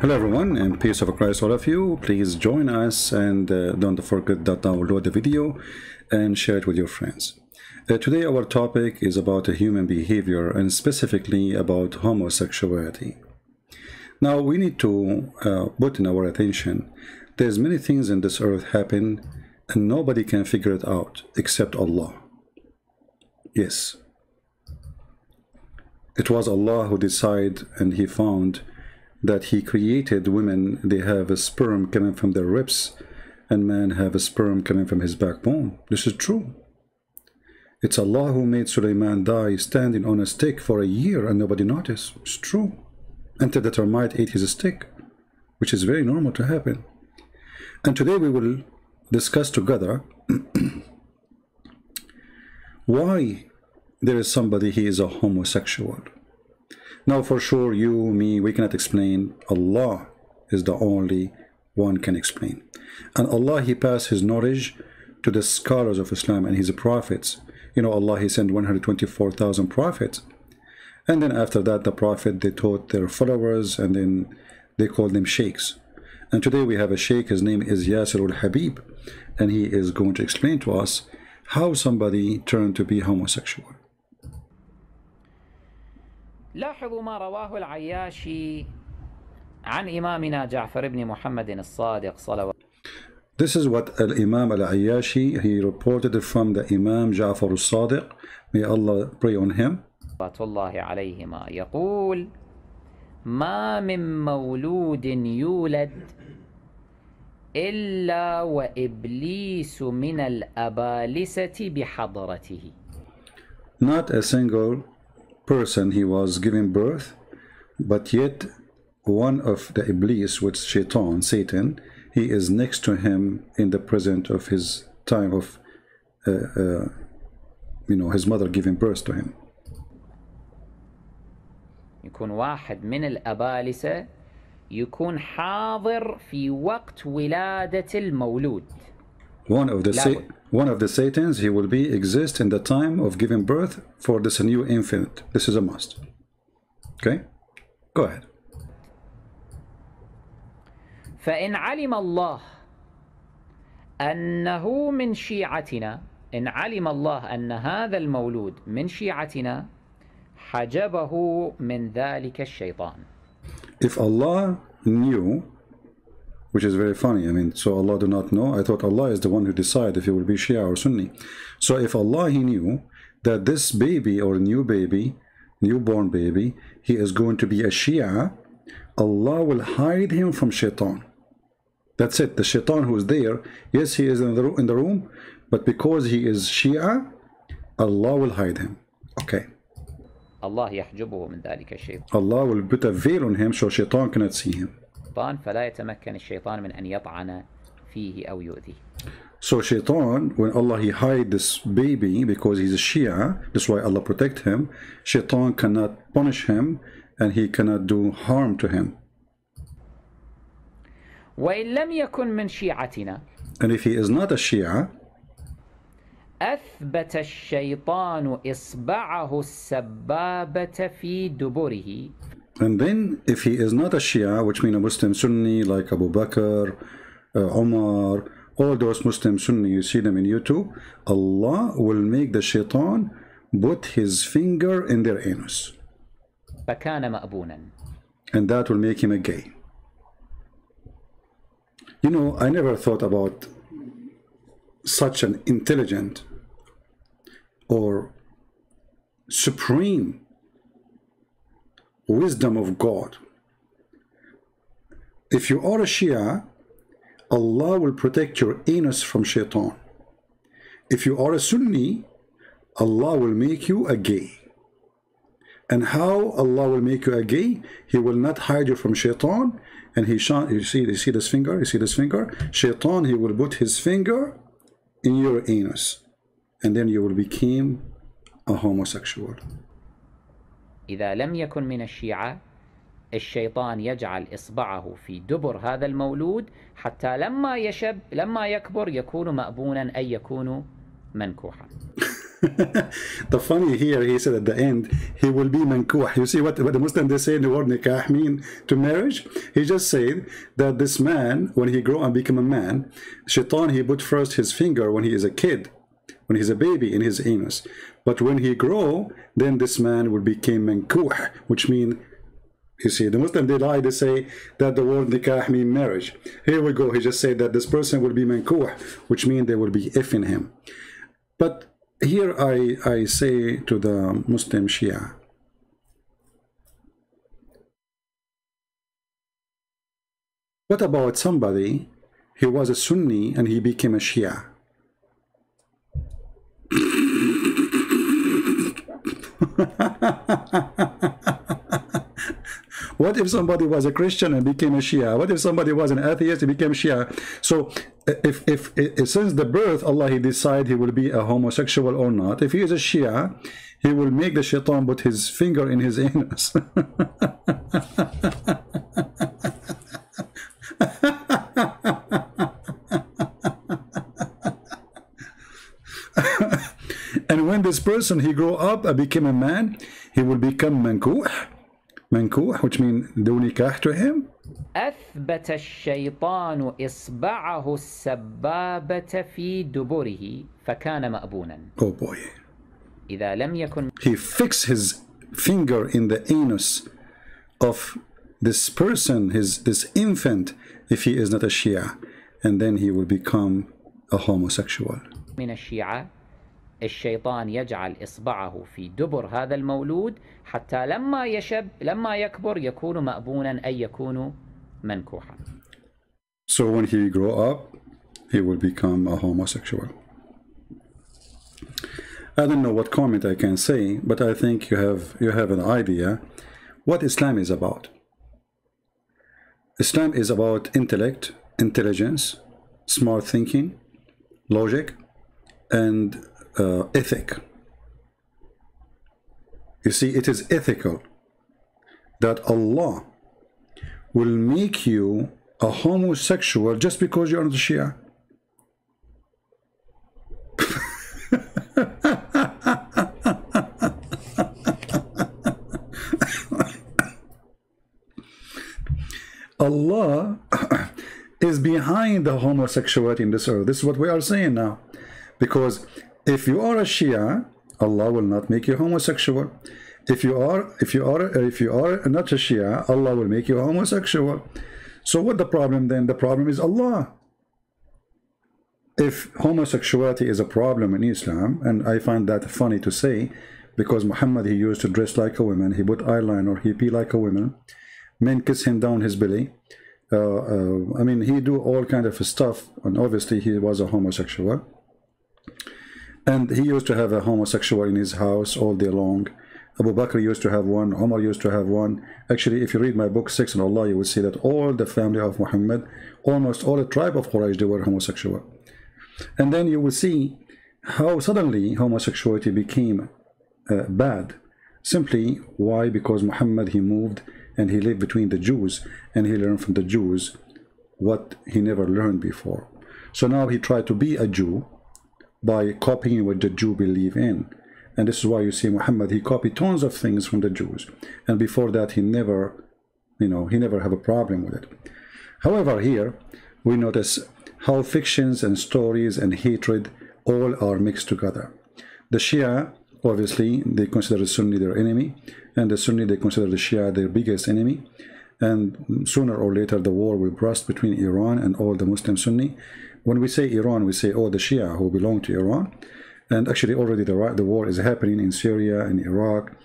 Hello everyone, and peace of Christ all of you. Please join us and don't forget to download the video and share it with your friends. Today our topic is about human behavior and specifically about homosexuality. Now we need to put in our attention there's many things in this earth happen and nobody can figure it out except Allah. Yes. It was Allah who decided, and he found that he created women, they have a sperm coming from their ribs, and man have a sperm coming from his backbone. This is true. It's Allah who made Sulaiman die standing on a stick for a year and nobody noticed. It's true. Until the termite ate his stick, which is very normal to happen. And today we will discuss together why there is somebody he is a homosexual. Now for sure you, me, we cannot explain. Allah is the only one can explain. And Allah, he passed his knowledge to the scholars of Islam and his prophets. You know, Allah, he sent 124,000 prophets. And then after that, the prophet, they taught their followers, and then they called them sheikhs. And today we have a sheikh, his name is Yasir al-Habib, and he is going to explain to us how somebody turned to be homosexual. لاحظوا ما رواه العياشي عن إمامنا جعفر بن محمد الصادق صلوات. This is what Imam al-Ayyashi, he reported from the Imam Ja'far al-Sadiq, may Allah pray on him. صلوات الله عليهما يقول: ما من مولود يولد إلا وإبليس من الأبالسة بحضرته. Not a single person he was giving birth, but yet one of the Iblis, which Shaitan, Satan, he is next to him in the present of his time of his mother giving birth to him. يكون واحد من الأبالسة يكون حاضر في وقت ولادة المولود. One of the Satans, he will exist in the time of giving birth for this new infant. This is a must. Okay? Go ahead. فإن علم الله أنه من شيعتنا، إن علم الله أن هذا المولود من شيعتنا حجبه من ذلك الشيطان. If Allah knew, which is very funny, I mean, so Allah do not know. I thought Allah is the one who decides if he will be Shia or Sunni. So if Allah, he knew that this baby or new baby, newborn baby, he is going to be a Shia, Allah will hide him from Shaitan. That's it. The Shaitan who is there, yes, he is in the room, but because he is Shia, Allah will hide him. Okay. الله يحجبه من ذلك الشيطان. Allah will put a veil on him so Shaitan cannot see him. فلا يتمكن الشيطان من أن يطعن فيه أو يؤذيه. So Shaitan, when Allah he hide this baby because he's a Shia, that's why Allah protect him, Shaitan cannot punish him and he cannot do harm to him. وإن لم يكن من شيعتنا. And if he is not a Shia, أثبت الشيطان إصبعه السبابة في دبره. And then if he is not a Shia, which means a Muslim Sunni like Abu Bakr, Umar, all those Muslim Sunni, you see them in YouTube, Allah will make the Shaitan put his finger in their anus. فكان مأبونا. And that will make him a gay. You know, I never thought about such an intelligent or supreme wisdom of God. If you are a Shia, Allah will protect your anus from Shaitan. If you are a Sunni, Allah will make you a gay. And how Allah will make you a gay? He will not hide you from Shaitan. And you see this finger? You see this finger? Shaitan, he will put his finger in your anus. And then you will become a homosexual. إذا لم يكن من الشيعة الشيطان يجعل إصبعه في دبر هذا المولود حتى لما يكبر يكون مأبونا أي يكون منكوحا. The funny here, he said at the end, he will be mankuh. You see what the Muslim, they say in the word nikah mean to marriage? He just said that this man, when he grow and become a man, shaitan, he put first his finger when he is a kid, when he's a baby in his anus. But when he grow, then this man will become mankuh, which means, you see, the Muslim, they lie, they say that the word nikah mean marriage. Here we go, he just said that this person will be mankuh, which means they will be effing him. But here I say to the Muslim Shia, what about somebody, he was a Sunni and he became a Shia? What if somebody was a Christian and became a Shia? What if somebody was an atheist and became Shia? So if since the birth, Allah, he decide he will be a homosexual or not. If he is a Shia, he will make the shaitan put his finger in his anus. And when this person, he grow up and became a man, he will become mankuh. Mankuh, which means do nikah to him. أثبت الشيطان إصبعه السبابة في دبره فكان مأبونا. Oh boy. إذا لم يكن. He fixed his finger in the anus of this person, this infant, if he is not a Shia, and then he will become a homosexual. من الشيعة الشيطان يجعل إصبعه في دبر هذا المولود حتى لما يكبر يكون مأبونا أي يكون منكوحا. So when he grow up, he will become a homosexual. I don't know what comment I can say, but I think you have an idea what Islam is about. Islam is about intellect, intelligence, smart thinking, logic, and ethic. You see, it is ethical that Allah will make you a homosexual just because you're not a Shia. Allah is behind the homosexuality in this earth. This is what we are saying now. Because if you are a Shia, Allah will not make you homosexual. If you are not a Shia, Allah will make you homosexual. So what the problem then? The problem is Allah. If homosexuality is a problem in Islam, and I find that funny to say, because Muhammad, he used to dress like a woman, he put eyeliner, he pee like a woman, men kiss him down his belly. I mean, he do all kind of stuff, and obviously he was a homosexual. And he used to have a homosexual in his house all day long. Abu Bakr used to have one, Umar used to have one. Actually, if you read my book, Sex and Allah, you will see that all the family of Muhammad, almost all the tribe of Quraysh, they were homosexual. And then you will see how suddenly homosexuality became bad. Simply, why? Because Muhammad, he moved and he lived between the Jews, and he learned from the Jews what he never learned before. So now he tried to be a Jew by copying what the Jew believe in. And this is why you see Muhammad, he copied tons of things from the Jews. And before that, he never, he never have a problem with it. However, here, we notice how fictions and stories and hatred all are mixed together. The Shia, obviously, they consider the Sunni their enemy, and the Sunni, they consider the Shia their biggest enemy. And sooner or later, the war will burst between Iran and all the Muslim Sunni. When we say Iran, we say, oh, the Shia who belong to Iran. And actually, already the war is happening in Syria, in Iraq,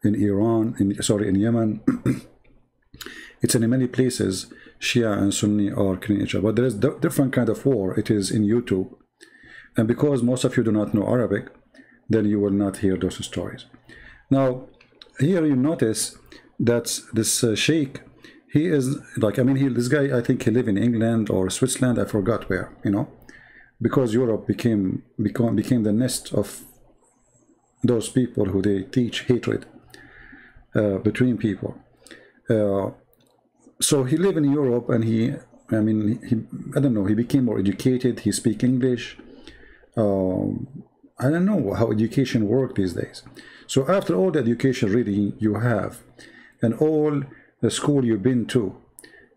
in Iran, in Yemen. It's in many places, Shia and Sunni are killing each other. But there is different kind of war. It is in YouTube. And because most of you do not know Arabic, then you will not hear those stories. Now, here you notice that this sheikh, he is like, I mean, this guy, I think he live in England or Switzerland, I forgot where, because Europe became the nest of those people who they teach hatred between people. So he lived in Europe, and I don't know, he became more educated, he speak English, I don't know how education works these days. So after all the education really you have, and all the school you've been to,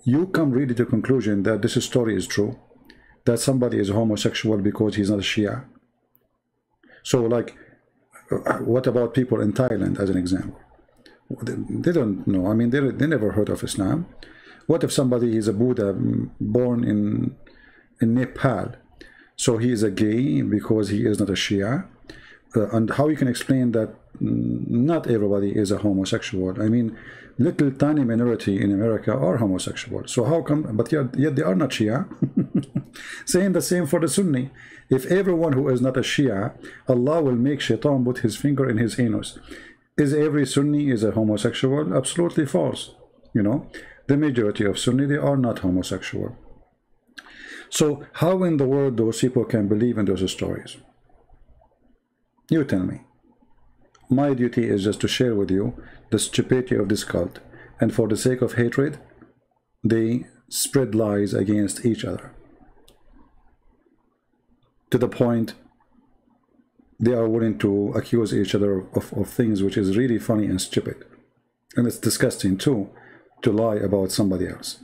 you come really to the conclusion that this story is true, that somebody is homosexual because he's not a Shia. So like, what about people in Thailand as an example? They don't know. I mean, they never heard of Islam. What if somebody is a Buddha born in Nepal? So he is a gay because he is not a Shia? And how you can explain that not everybody is a homosexual? I mean, little tiny minority in America are homosexual. So how come, but yet they are not Shia? Saying the same for the Sunni. If everyone who is not a Shia, Allah will make Shaitan put his finger in his anus. Is every Sunni is a homosexual? Absolutely false. You know, the majority of Sunni, they are not homosexual. So how in the world those people can believe in those stories? You tell me. My duty is just to share with you the stupidity of this cult, and for the sake of hatred, they spread lies against each other. To the point they are willing to accuse each other of things which is really funny and stupid. And it's disgusting too, to lie about somebody else.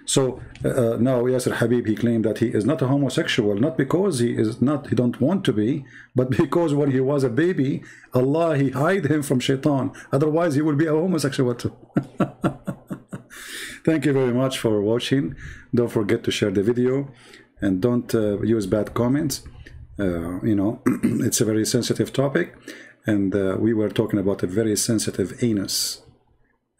So now Yasser Habib, he claimed that he is not a homosexual, not because he don't want to be, but because when he was a baby, Allah, he hid him from Shaitan. Otherwise he would be a homosexual too. Thank you very much for watching. Don't forget to share the video, and don't use bad comments. You know, it's a very sensitive topic, and we were talking about a very sensitive anus,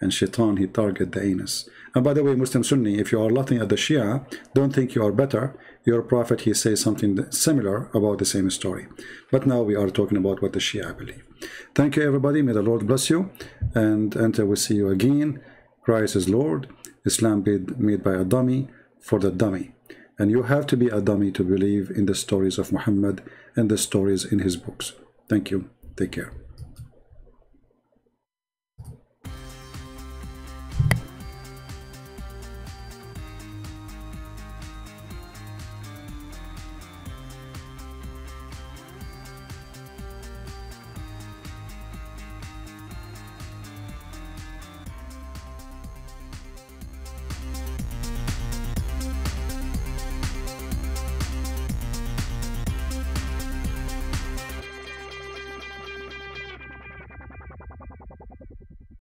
and Shaitan, he targeted the anus. And by the way, Muslim Sunni, if you are laughing at the Shia, don't think you are better. Your prophet, he says something similar about the same story. But now we are talking about what the Shia believe. Thank you, everybody. May the Lord bless you, and until we see you again, Christ is Lord. Islam made by a dummy for the dummy. And you have to be a dummy to believe in the stories of Muhammad and the stories in his books. Thank you. Take care.